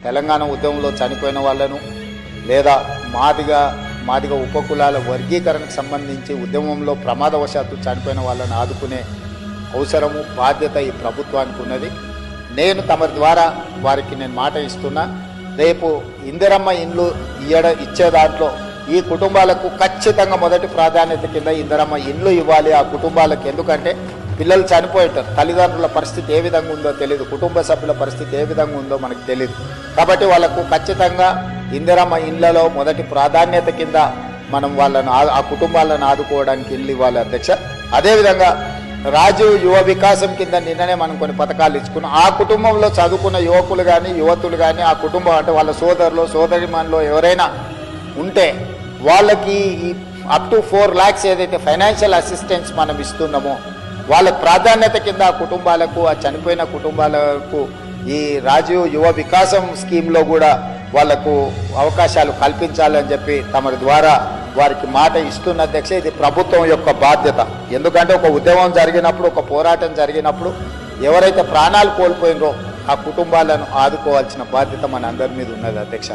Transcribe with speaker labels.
Speaker 1: తెలంగాణ ఉద్యమంలో చనిపోయిన వాళ్ళను లేదా మాదిగ ఉపకులాల వర్గీకరణకు సంబంధించి ఉద్యమంలో ప్రమాదవశాత్తు చనిపోయిన వాళ్ళను ఆదుకునే అవసరము బాధ్యత ఈ ప్రభుత్వానికి ఉన్నది. నేను తమరి ద్వారా వారికి నేను మాట ఇస్తున్నా, రేపు ఇందిరమ్మ ఇండ్లు ఇచ్చే దాంట్లో ఈ కుటుంబాలకు ఖచ్చితంగా మొదటి ప్రాధాన్యత కింద ఇందిరమ్మ ఇండ్లు ఇవ్వాలి ఆ కుటుంబాలకు. ఎందుకంటే పిల్లలు చనిపోయేటారు, తల్లిదండ్రుల పరిస్థితి ఏ విధంగా ఉందో తెలియదు, కుటుంబ సభ్యుల పరిస్థితి ఏ విధంగా ఉందో మనకు తెలియదు. కాబట్టి వాళ్ళకు ఖచ్చితంగా ఇందిరమ్మ ఇండ్లలో మొదటి ప్రాధాన్యత కింద మనం వాళ్ళను ఆ కుటుంబాలను ఆదుకోవడానికి ఇల్లు ఇవ్వాలి అధ్యక్ష. అదేవిధంగా రాజీవ్ యువ వికాసం కింద నిన్ననే మనం కొన్ని పథకాలు ఇచ్చుకున్నాం. ఆ కుటుంబంలో చదువుకున్న యువకులు కానీ యువతులు కానీ ఆ కుటుంబం అంటే వాళ్ళ సోదరులు సోదరిమణులు ఎవరైనా ఉంటే వాళ్ళకి అప్ టు 4 lakhs ఏదైతే ఫైనాన్షియల్ అసిస్టెన్స్ మనం ఇస్తున్నామో వాళ్ళ ప్రాధాన్యత కింద ఆ కుటుంబాలకు, ఆ చనిపోయిన కుటుంబాలకు ఈ రాజీవ్ యువ వికాసం స్కీమ్లో కూడా వాళ్లకు అవకాశాలు కల్పించాలని చెప్పి తమరి ద్వారా వారికి మాట ఇస్తున్న అధ్యక్ష. ఇది ప్రభుత్వం యొక్క బాధ్యత. ఎందుకంటే ఒక ఉద్యమం జరిగినప్పుడు, ఒక పోరాటం జరిగినప్పుడు ఎవరైతే ప్రాణాలు కోల్పోయినరో ఆ కుటుంబాలను ఆదుకోవాల్సిన బాధ్యత మన అందరి మీద ఉన్నది అధ్యక్ష.